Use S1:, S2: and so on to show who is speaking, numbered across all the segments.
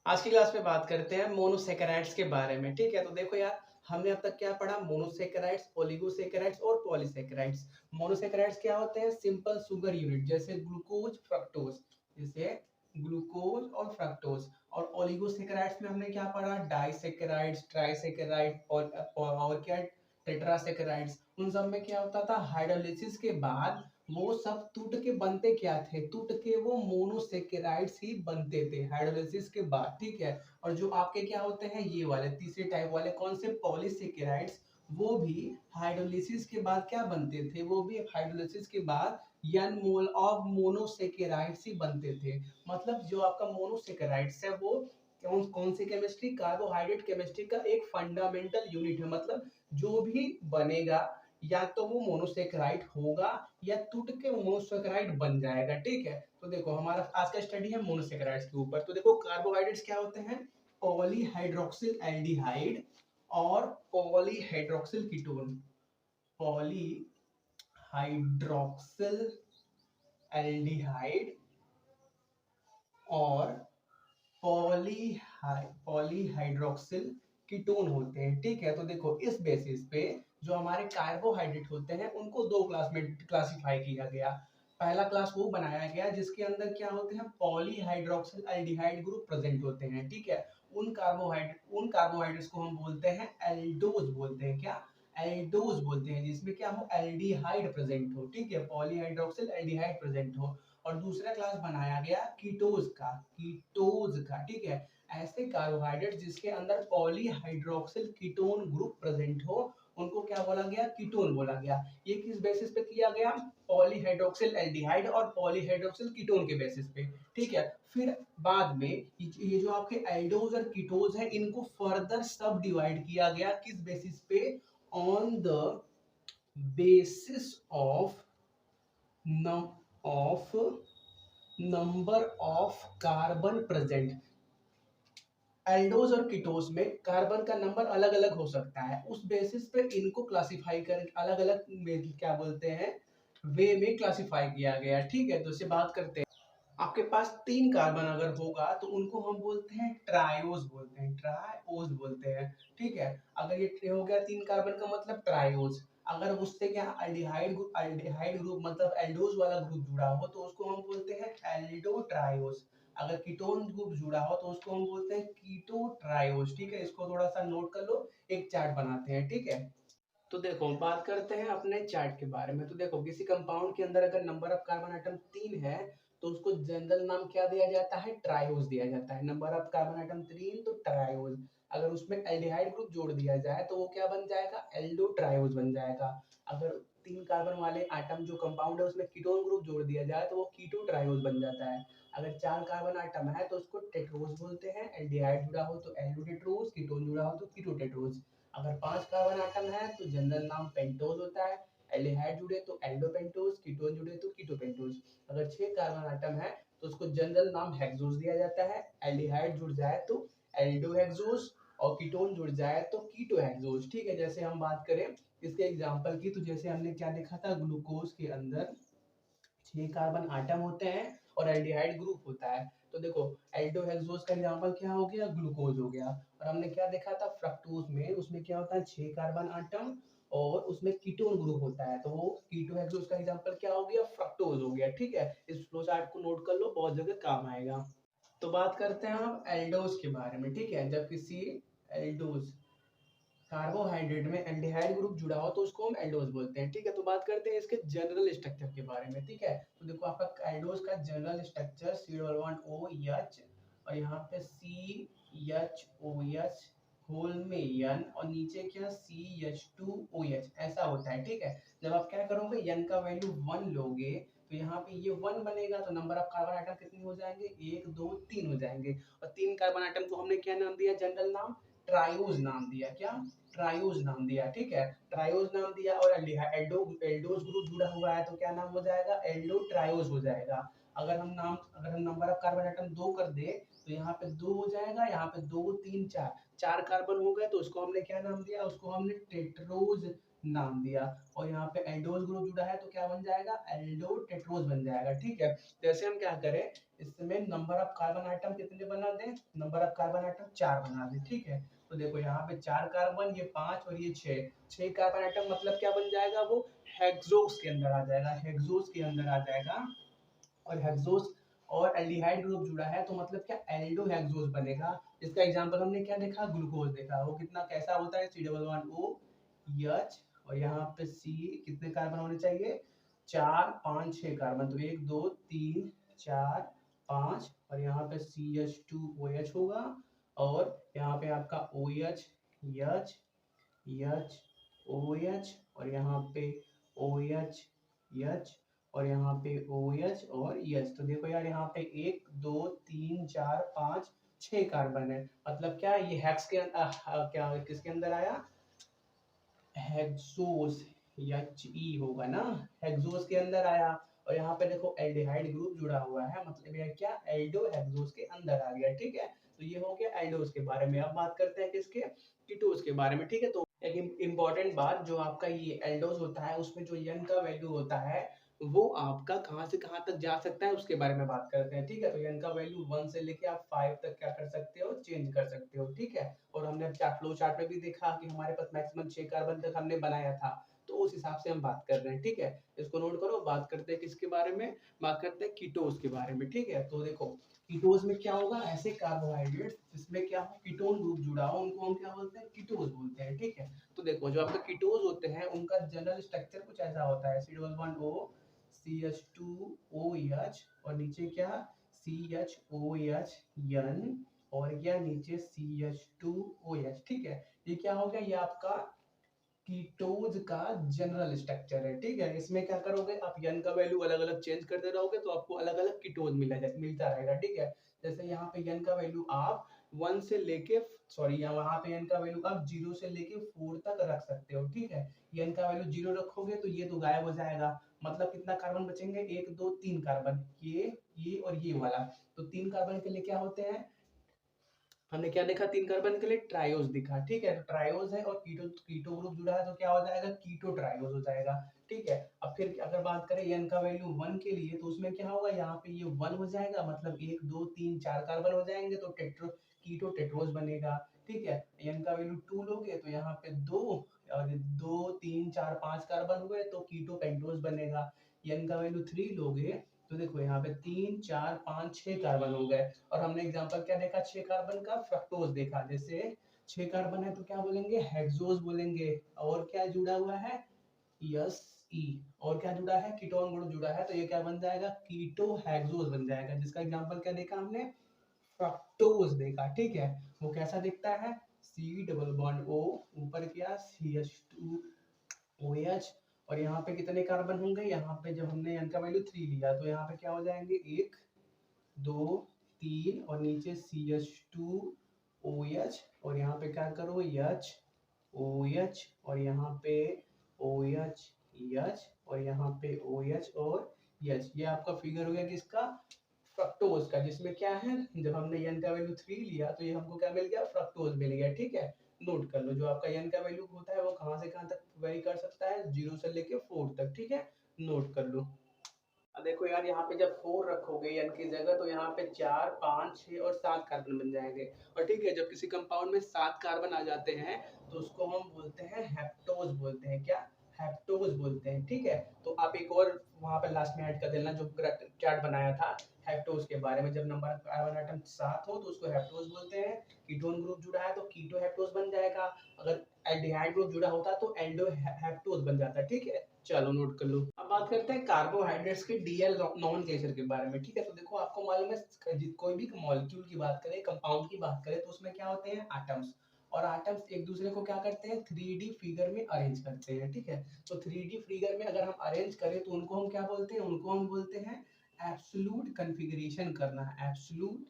S1: आज की क्लास में बात करते हैं मोनोसेकेराइड्स के बारे में। ठीक है, तो देखो यार, हमने अब तक क्या पढ़ा? मोनोसेकेराइड्स, ओलिगोसेकेराइड्स और पॉलीसेकेराइड्स। मोनोसेकेराइड्स क्या होते हैं? सिंपल शुगर यूनिट, जैसे ग्लूकोज, फ्रक्टोज, जैसे ग्लूकोज और फ्रक्टोज। और ओलिगोसेकेराइड्स में हमने क्या पढ़ा? डाइसेकेराइड्स, ट्राइसेकेराइड और क्या, टेट्रासेकेराइड्स। उन सब में क्या होता था? हाइड्रोलिसिस के बाद वो सब टूट के बनते क्या थे? टूट के वो मोनोसेकेराइड्स ही बनते थे हाइड्रोलिसिस के बाद। ठीक है, और जो आपके क्या होते हैं, ये वाले तीसरे टाइप वाले कौन से? पॉलीसेकेराइड्स। वो भी हाइड्रोलिसिस के बाद क्या बनते थे? वो भी हाइड्रोलिसिस के बाद n मोल ऑफ मोनोसेकेराइड्स ही बनते थे। मतलब जो आपका मोनोसेकेराइड्स है वो कौन कौन सी केमिस्ट्री? कार्बोहाइड्रेट केमिस्ट्री का एक फंडामेंटल यूनिट है। मतलब जो भी बनेगा या तो वो मोनोसेकेराइड होगा या टूट के मोनोसेकेराइड बन जाएगा। ठीक है, तो देखो हमारा आज का स्टडी है मोनोसेकेराइड्स के ऊपर। तो देखो कार्बोहाइड्रेट्स क्या होते हैं? पॉलीहाइड्रोक्सिल एल्डिहाइड और पॉलीहाइड्रोक्सिल कीटोन। पॉलीहाइड्रोक्सिल एल्डिहाइड और पॉलीहाइड्रोक्सिल कीटोन होते हैं। ठीक है, तो देखो इस बेसिस पे जो हमारे कार्बोहाइड्रेट होते हैं उनको दो क्लास में क्लासिफाई किया गया। पहला क्लास वो बनाया गया जिसके अंदर क्या होते हैं? पॉलीहाइड्रोक्सिल एल्डिहाइड ग्रुप प्रेजेंट होते हैं। ठीक है, उन कार्बोहाइड्रेट्स को हम बोलते हैं एल्डोज बोलते हैं। क्या? एल्डोज बोलते हैं, जिसमें क्या हो? एल्डिहाइड प्रेजेंट हो। ठीक है, पॉलीहाइड्रोक्सिल एल्डिहाइड प्रेजेंट हो। और दूसरा क्लास बनाया गया कीटोज का। ठीक है, ऐसे कार्बोहाइड्रेट जिसके अंदर पॉलीहाइड्रोक्सिल कीटोन ग्रुप प्रेजेंट हो उनको क्या बोला गया? कीटोन बोला गया। ये किस बेसिस पे किया गया? पॉलीहाइड्रोक्सिल एल्डिहाइड और पॉलीहाइड्रोक्सिल कीटोन के बेसिस पे। ठीक है, फिर बाद में ये जो आपके एल्डोज और कीटोज है इनको फर्दर सब डिवाइड किया गया। किस बेसिस पे? On the basis of of number of carbon present. Aldose और कीटोस में कार्बन का नंबर अलग अलग हो सकता है, उस बेसिस पे इनको क्लासिफाई कर अलग अलग क्या बोलते हैं, वे में क्लासिफाई किया गया। ठीक है, तो इससे बात करते हैं। आपके पास तीन कार्बन अगर होगा तो उनको हम बोलते हैं ट्रायोज बोलते हैं, ट्रायोज बोलते हैं। ठीक है, अगर ये हो गया तीन कार्बन का मतलब ट्रायोज। अगर उससे क्या अल्डिहाइड ग्रुप मतलब एल्डोज वाला ग्रुप जुड़ा हो तो उसको हम बोलते हैं एल्डो ट्रायोज। अगर कीटोन ग्रुप जुड़ा हो तो उसको हम बोलते हैं कीटो ट्रायोज। ठीक है, इसको थोड़ा सा नोट कर लो, एक चार्ट बनाते हैं। ठीक है, तो देखो बात करते हैं अपने चार्ट के बारे में। तो देखो किसी कंपाउंड के अंदर अगर नंबर ऑफ कार्बन आइटम 3 है तो उसको जनरल नाम क्या दिया जाता है? ट्रायोज दिया जाता है। नंबर ऑफ कार्बन आइटम 3 तो ट्रायोज। अगर उसमें एल्डिहाइड ग्रुप जोड़ दिया जाए तो वो क्या बन जाएगा? एल्डो ट्रायोज बन जाएगा। अगर तीन कार्बन वाले आइटम जो कंपाउंड है उसमें कीटोन ग्रुप जोड़ दिया जाए तो वो कीटो ट्रायोज बन जाता है। अगर चार कार्बन आइटम है तो उसको टेट्रोज बोलते हैं। एल्डिहाइड जुड़ा हो तो एल्डो टेट्रोज, कीटोन जुड़ा हो तो कीटो टेट्रोज। अगर पांच कार्बन आइटम है तो जनरल नाम पेंटोज होता है। एल्डिहाइड जुड़े तो एल्डोपेंटोज, कीटोन जुड़े तो कीटोपेंटोज। अगर छह कार्बन आइटम है तो उसको जनरल नाम हेक्सोज दिया जाता है। एल्डिहाइड जुड़ जाए तो एल्डोहेक्सोज और कीटोन जुड़ जाए तो कीटोहेक्सोज। ठीक है, जैसे हम बात करें इसके एग्जांपल की तो जैसे हमने क्या देखा था, ग्लूकोज के अंदर 6 कार्बन आटम होते हैं और एल्डिहाइड ग्रुप होता है। तो देखो एल्डोहेक्सोज का एग्जांपल क्या हो गया? ग्लूकोज हो गया। और हमने क्या देखा था फ्रक्टोज में? उसमें क्या होता है? 6 कार्बन आटम और उसमें कीटोन ग्रुप होता है, तो वो कीटोहेक्सोज का एग्जांपल क्या हो गया? फ्रक्टोज हो गया। ठीक है, इस फ्लो चार्ट को नोट कर लो, बहुत जगह काम आएगा। तो बात करते हैं हम एल्डोज के बारे में। ठीक है, जब किसी एल्डोज कार्बोहाइड्रेट में एल्डिहाइड ग्रुप जुड़ा हो तो उसको हम एल्डोज बोलते हैं। ठीक है, तो बात करते हैं इसके जनरल स्ट्रक्चर के बारे में। ठीक है, तो देखो आपका एल्डोज का जनरल स्ट्रक्चर COOH और यहाँ पे CHOH होल में N और नीचे क्या CH2OH ऐसा होता है। ठीक है, जब आप क्या करोगे N का वैल्यू 1 लोगे तो यहाँ पे ये 1 बनेगा तो नंबर ऑफ कार्बन आइटम कितने हो जाएंगे? 1 2 3 हो जाएंगे। और तीन कार्बन आइटम को हमने क्या नाम दिया? जनरल नाम ट्रायोज नाम दिया। क्या? ट्रायोज नाम दिया। ठीक है, ट्रायोज नाम दिया और एल्डोज ग्रुप जुड़ा हुआ है तो क्या नाम हो जाएगा? एल्डो ट्रायोज हो जाएगा। अगर हम नंबर ऑफ कार्बन आइटम 2 कर दे तो यहाँ पे 2 हो जाएगा, यहाँ पे 2 3 4 4 कार्बन हो गए तो उसको हमने क्या नाम दिया? उसको हमने टेट्रोज नाम दिया। और यहाँ पे एल्डोज ग्रुप जुड़ा है तो क्या बन जाएगा, एल्डो टेट्रोज बन जाएगा। ठीक है, जैसे हम क्या करें, इसमें नंबर ऑफ कार्बन आइटम कितने बना दें, नंबर ऑफ कार्बन आइटम 4 बना दें। ठीक है, तो देखो यहाँ पे 4 कार्बन, ये 5 और ये 6 कार्बन आइटम, मतलब क्या बन जाएगा, वो हेक्सोस के अंदर आ जाएगा, हेक्सोस के अंदर आ जाएगा। और हेक्सोस और एल्डिहाइड ग्रुप जुड़ा है तो मतलब क्या, एल्डो हेक्सोस बनेगा। इसका एग्जांपल हमने क्या देखा, ग्लूकोज देखा, वो कितना कैसा होता है, C+H H। और यहाँ पे C कितने कार्बन होने चाहिए, 4 5 6 कार्बन, तो 1 2 3 4 5, और यहाँ पे CH2OH होगा। और यहाँ पे आपका OH H H OH, और यहाँ पे OH H, और यहाँ पे OH और H। तो देखो यार, यहाँ पे 1 2 3 4 5 6 कार्बन है, मतलब क्या, ये हेक्स के क्या किसके अंदर आया, हेक्सोस, He होगा ना, हेक्सोस के अंदर आया। और यहाँ पे देखो एल्डिहाइड ग्रुप जुड़ा हुआ है, मतलब ये क्या, एल्डो हेक्सोस के अंदर आ गया। ठीक है, तो ये हो गया एल्डोस के बारे में। अब बात करते हैं किसके, कीटोस के बारे में। ठीक है, तो एक इम्पॉर्टेंट बात, जो आपका ये एल्डोस होता है उसमें जो n का वैल्यू होता है वो आपका कहाँ से कहाँ तक जा सकता है उसके बारे में बात करते हैं। ठीक है, तो n का वैल्यू 1 से लेके आप 5 तक क्या कर सकते हो, चेंज कर सकते हो। ठीक है, और हमने फ्लो चार्ट में भी देखा कि हमारे पास मैक्सिमम 6 कार्बन तक हमने बनाया था, तो उस हिसाब से हम बात कर रहे हैं। ठीक है, इसको नोट करो। बात करते हैं किसके बारे में, बात करते हैं कीटोस के बारे में। ठीक है, तो देखो कीटोस में क्या होगा, ऐसे कार्बोहाइड्रेट जिसमें क्या हो, कीटोन ग्रुप जुड़ा हो, उनको हम क्या बोलते हैं, कीटोस बोलते हैं। ठीक है, तो देखो जो आपके कीटोस होते हैं उनका जनरल स्ट्रक्चर कुछ ऐसा होता है, C+H CH2OH, और नीचे क्या, CHOH N, और क्या नीचे CH2OH। ठीक है, ये क्या हो गया, ये आपका कीटोज का जनरल स्ट्रक्चर है। ठीक है, इसमें क्या करोगे आप, n का वैल्यू अलग अलग चेंज करते रहोगे तो आपको अलग अलग कीटोज मिलता रहेगा। ठीक है, जैसे यहाँ पे n का वैल्यू आप 1 से लेके, सॉरी यहाँ पे n का वैल्यू आप 0 से लेके 4 तक रख सकते हो। ठीक है, n का वैल्यू 0 रखोगे तो ये तो गायब हो जाएगा, मतलब कितना कार्बन बचेंगे, 1 2 3 कार्बन, ये और ये वाला। तो 3 कार्बन के लिए क्या होते हैं, हमने क्या देखा, 3 कार्बन के लिए ट्रायोज दिखा। ठीक है, तो ट्रायोज है और कीटो कीटो ग्रुप जुड़ा है तो क्या हो जाएगा, कीटो ट्रायोज हो जाएगा। ठीक है, अब फिर अगर बात करें n का वैल्यू 1 के लिए तो उसमें क्या होगा, यहाँ पे ये 1 हो जाएगा, मतलब 1 2 3 4 कार्बन हो जाएंगे तो कीटो टेट्रोज बनेगा। ठीक है, n का वैल्यू 2 लोगे तो यहाँ पे 2 और 2 3 4 5 कार्बन हुए तो कीटो पेंटोज बनेगा। n का वैल्यू 3 लोगे तो देखो यहाँ पे 3 4 5 6 कार्बन हो गए। और हमने एग्जांपल क्या देखा, 6 कार्बन का, फ्रक्टोज देखा। जैसे 6 कार्बन है तो क्या बोलेंगे, हेक्सोज बोलेंगे। और क्या जुड़ा हुआ है, यस ई, और क्या जुड़ा है, कीटोन ग्रुप जुड़ा है तो ये क्या बन जाएगा, कीटो हेक्सोज बन जाएगा। जिसका एग्जांपल क्या देखा हमने, फ्रक्टोज देखा। ठीक है, वो कैसा दिखता है, C डबल बॉन्ड O, ऊपर क्या, CH2OH, और यहाँ पे कितने कार्बन होंगे, यहाँ पे जब हमने n का वैल्यू 3 लिया तो यहाँ पे क्या हो जाएंगे, 1 2 3, और नीचे CH2OH, और यहाँ पे क्या करो, OH, और यहाँ पे OH और यहाँ पे OH और H। ये आपका फिगर हो गया किसका, फ्रक्टोज का, जिसमें क्या है, जब हमने n का वैल्यू 3 लिया तो ये हमको क्या मिल गया, फ्रक्टोज मिल गया। ठीक है, नोट कर लो, जो आपका n का वैल्यू होता है वो कहाँ से कहाँ तक वेरी कर सकता है, 0 से लेके 4 तक। ठीक है, नोट कर लो। अब देखो यार, यहाँ पे जब 4 रखोगे n की जगह तो यहाँ पे 4 5 6 और 7 कार्बन बन जाएंगे। और ठीक है, जब किसी कंपाउंड में 7 कार्बन आ जाते हैं तो उसको हम बोलते हैं हेप्टोज, बोलते हैं क्या, हेप्टोज बोलते हैं। ठीक है, तो आप एक और वहां पे लास्ट में ऐड कर देना जो चार्ट बनाया था हेप्टोज के बारे में, जब नंबर कार्बन आइटम 7 हो तो उसको हेप्टोज बोलते हैं। कीटोन ग्रुप जुड़ा है तो कीटो हेप्टोज बन जाएगा, अगर एल्डिहाइड ग्रुप जुड़ा होता तो एल्डो हेप्टोज बन जाता। ठीक है, चलो नोट कर लो। अब बात करते हैं कार्बोहाइड्रेट्स के डीएल नॉमेनक्लेचर के बारे में। ठीक है, तो देखो आपको मालूम है कोई भी मॉलिक्यूल की बात करें, कंपाउंड की बात करें तो उसमें क्या होते हैं, एटम्स। और एटम्स एक दूसरे को क्या करते हैं, 3D फिगर में अरेंज करते हैं। ठीक है, तो 3D फिगर में अगर हम अरेंज करें तो उनको हम क्या बोलते हैं, उनको हम बोलते हैं एब्सोल्यूट कॉन्फ़िगरेशन करना। एब्सोल्यूट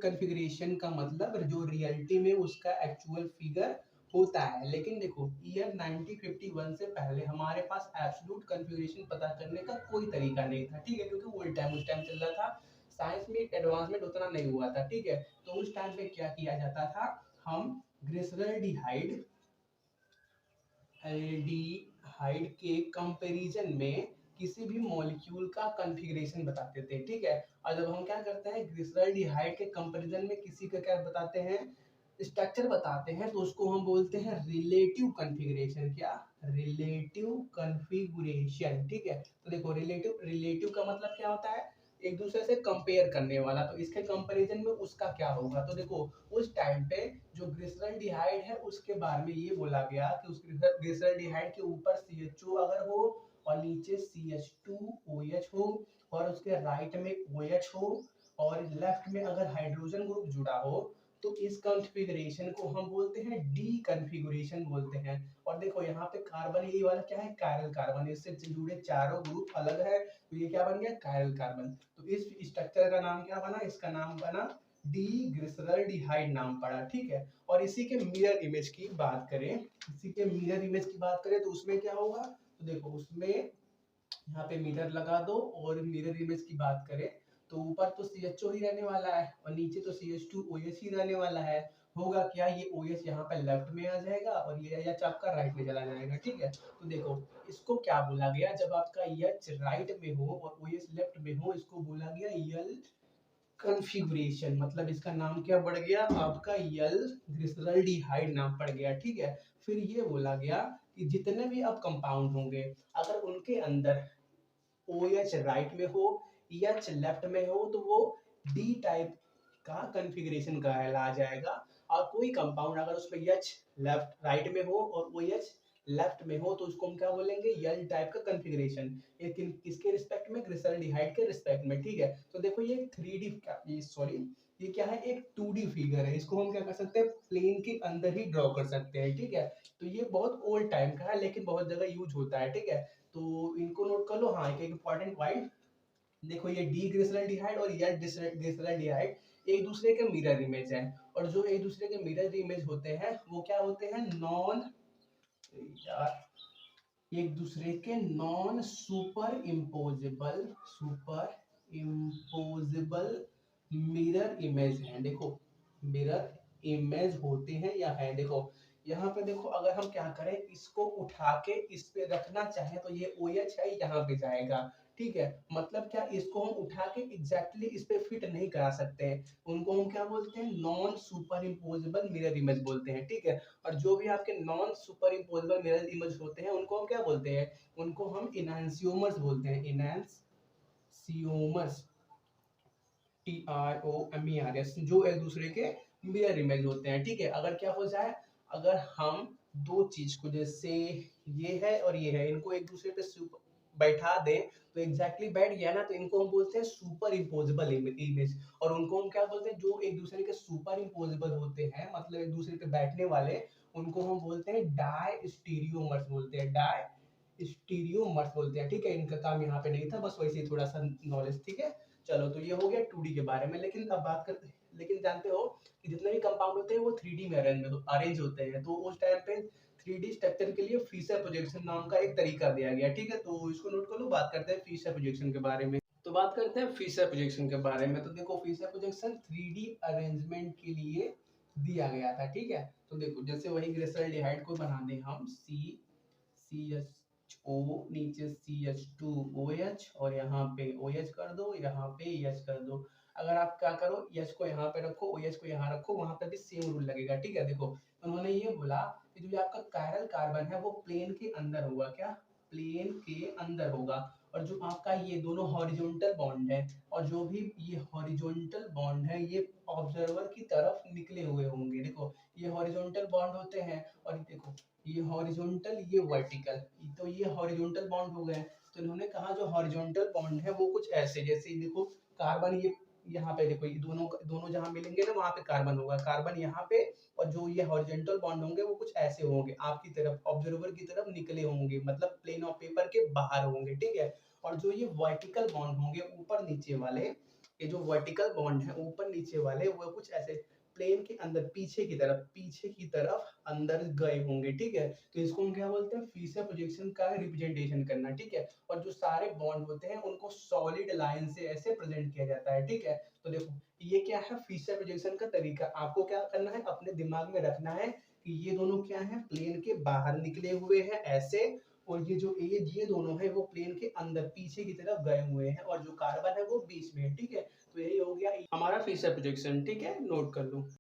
S1: कॉन्फ़िगरेशन का मतलब जो रियलिटी में उसका एक्चुअल फिगर होता है। लेकिन देखो ईयर 1951 से पहले हमारे पास एब्सोल्यूट कॉन्फ़िगरेशन पता करने का कोई तरीका नहीं था। ठीक है, क्योंकि वो उस टाइम चल रहा था, साइंस में एडवांसमेंट उतना नहीं हुआ था। ठीक है, तो उस टाइम पे क्या किया जाता था, हम ग्लिसरॉल्डिहाइड एल्डिहाइड के कंपैरिजन में किसी भी मॉलिक्यूल का कॉन्फ़िगरेशन बताते थे, ठीक है। और जब हम क्या करते हैं ग्लिसरॉल्डिहाइड के कंपैरिजन में किसी का क्या बताते हैं, स्ट्रक्चर बताते हैं, तो उसको हम बोलते हैं रिलेटिव कॉन्फ़िगरेशन। क्या? रिलेटिव कॉन्फ़िगरेशन, ठीक है। तो देखो रिलेटिव रिलेटिव का मतलब क्या होता है, एक दूसरे से कंपेयर करने वाला। तो इसके कंपैरिजन में उसका क्या होगा, तो देखो उस टाइम पे जो ग्लिसरॉल्डिहाइड है उसके बारे में ये बोला गया कि उस ग्लिसरॉल्डिहाइड के ऊपर CHO अगर हो और नीचे CH2OH हो और उसके राइट में OH हो और लेफ्ट में अगर हाइड्रोजन ग्रुप जुड़ा हो, तो इस कॉन्फ़िगरेशन को हम बोलते हैं डी कॉन्फ़िगरेशन बोलते हैं। और देखो यहाँ पे कार्बन ये वाला क्या है, कायरल कार्बन, इससे जुड़े चारों ग्रुप अलग है, तो ये क्या बन गया, कायरल कार्बन। तो इस स्ट्रक्चर का नाम क्या बना, इसका नाम बना डी ग्लिसरॉल्डिहाइड नाम पड़ा, ठीक है। और इसी के मिरर इमेज की बात करें, इसी के मिरर इमेज की बात करें तो उसमें क्या होगा, तो देखो उसमें यहाँ पे मिरर लगा दो और मिरर इमेज की बात करें तो ऊपर तो CHO ही रहने वाला है और नीचे तो CH2OH ही रहने वाला है। होगा क्या, ये OH यहाँ पे लेफ्ट में आ जाएगा और ये H आपका राइट में चला जाएगा, ठीक है। तो देखो इसको क्या बोला गया, जब आपका H राइट में हो और OH लेफ्ट में हो, इसको बोला गया यल कॉन्फ़िगरेशन। मतलब इसका नाम क्या पड़ गया, आपका यल ग्लिसरॉल्डिहाइड नाम पड़ गया, ठीक है। फिर ये बोला गया कि जितने भी अब कंपाउंड होंगे अगर उनके अंदर OH राइट में हो, H लेफ्ट में हो, तो वो डी टाइप का कॉन्फ़िगरेशन कहला जाएगा। और कोई कंपाउंड अगर उसमें H लेफ्ट राइट में हो और OH लेफ्ट में हो, तो उसको हम क्या बोलेंगे, यल टाइप का कॉन्फ़िगरेशन। ये किसके रिस्पेक्ट में, ग्लिसरॉल्डिहाइड के रिस्पेक्ट में, ठीक है। तो देखो ये 3D का, ये सॉरी ये क्या है, एक 2D फिगर है, इसको हम क्या कर सकते हैं, प्लेन के अंदर ही ड्रॉ कर सकते हैं, ठीक है। तो ये बहुत ओल्ड टाइम का है लेकिन बहुत जगह यूज होता है, ठीक है। तो इनको नोट कर लो। हाँ, एक इंपॉर्टेंट पॉइंट देखो, ये डी ग्लिसरॉल्डिहाइड और एच ग्लिसरॉल्डिहाइड एक दूसरे के मिरर इमेज है। और जो एक दूसरे के मिरर इमेज होते हैं वो क्या होते हैं, नॉन, एक दूसरे के non super imposable mirror image हैं। देखो मिरर इमेज होते हैं या है, देखो यहाँ पे देखो अगर हम क्या करें, इसको उठा के इस पे रखना चाहे तो ये OH है यहाँ पे जाएगा, ठीक है। मतलब क्या, इसको हम उठा के एग्जैक्टली इस पे फिट नहीं करा सकते हैं, उनको हम क्या बोलते हैं, non super imposable mirror image बोलते हैं, ठीक है। और जो भी आपके non super imposable mirror image होते हैं उनको हम क्या बोलते हैं, उनको हम इनैंसियोमर्स बोलते हैं, इनैंसियोमर्स, TROMERS, जो एक दूसरे के मिरर इमेज होते हैं, ठीक है। अगर क्या हो जाए, अगर हम दो चीज को, जैसे ये है और ये है, इनको एक दूसरे पे बैठा दें तो एग्जैक्टली बैठ गया ना, तो इनको हम बोलते हैं सुपर इम्पोजिबल इमेज। और उनको हम क्या बोलते हैं, जो एक दूसरे के सुपर इम्पोजिबल होते हैं, मतलब एक दूसरे पे बैठने वाले, उनको हम बोलते हैं डाई स्टीरियोमर्स बोलते हैं, डाई स्टीरियोमर्स बोलते हैं, ठीक है। इनका काम यहाँ पे नहीं था, बस वैसे ही थोड़ा सा नॉलेज, ठीक है। चलो, तो ये हो गया 2D के बारे में। लेकिन अब बात करते हैं, लेकिन जानते हो कि जितने भी कंपाउंड होते हैं वो 3D में अरेंज होते हैं। तो उस टाइम पे 3D स्ट्रक्चर के लिए फिशर प्रोजेक्शन नाम का एक तरीका दिया गया, ठीक है। तो इसको नोट कर लो, बात करते हैं फिशर प्रोजेक्शन के बारे में। तो बात करते हैं फिशर प्रोजेक्शन के बारे में। तो देखो फिशर प्रोजेक्शन 3D अरेंजमेंट के लिए दिया गया था, ठीक है। तो देखो जैसे वही ग्लिसरॉल्डिहाइड को बना दें हम, CHO, नीचे CH2OH और यहाँ पे OH कर दो, यहाँ पे H कर दो। अगर आप क्या करो, H को यहाँ पे रखो, OH को यहाँ रखो, वहां पे भी सेम रूल लगेगा, ठीक है। देखो उन्होंने ये बोला कि जो आपका कायरल कार्बन है वो प्लेन के अंदर होगा, क्या, प्लेन के अंदर होगा। और जो आपका ये दोनों हॉरिजॉन्टल बॉन्ड है, और जो भी ये हॉरिजॉन्टल बॉन्ड है ये ऑब्जर्वर की तरफ निकले हुए होंगे। देखो ये हॉरिजॉन्टल बॉन्ड होते हैं, और देखो ये हॉरिजॉन्टल, ये वर्टिकल, तो ये हॉरिजॉन्टल बॉन्ड हो गए। तो इन्होंने कहा जो हॉरिजॉन्टल बॉन्ड है वो कुछ ऐसे, जैसे देखो कार्बन, ये यहाँ पे देखो, ये दोनों दोनों जहां मिलेंगे ना वहां पे कार्बन होगा, कार्बन यहाँ पे, और जो ये हॉरिजॉन्टल बॉन्ड होंगे वो कुछ ऐसे होंगे, आपकी तरफ ऑब्जर्वर की तरफ निकले होंगे, मतलब प्लेन ऑफ पेपर के बाहर होंगे, ठीक है। और जो ये वर्टिकल बॉन्ड होंगे ऊपर नीचे वाले, ये जो वर्टिकल बॉन्ड है ऊपर नीचे वाले, वो कुछ ऐसे प्लेन के अंदर पीछे की तरफ अंदर गए होंगे, ठीक है। तो इसको हम क्या बोलते हैं, फीचर प्रोजेक्शन का रिप्रेजेंटेशन करना, ठीक है। और जो सारे बॉन्ड होते हैं उनको सॉलिड लाइन से ऐसे प्रेजेंट किया जाता है, ठीक है। तो देखो ये क्या है, फीचर प्रोजेक्शन का तरीका। आपको क्या करना है, अपने दिमाग में रखना है कि ये दोनों क्या है, प्लेन के बाहर निकले हुए हैं ऐसे, और ये दोनों है वो प्लेन के अंदर पीछे की तरफ गए हुए हैं, और जो कार्बन है वो बीच में है, ठीक है। तो यही हो गया हमारा फीचर प्रोजेक्शन, ठीक है, नोट कर लो।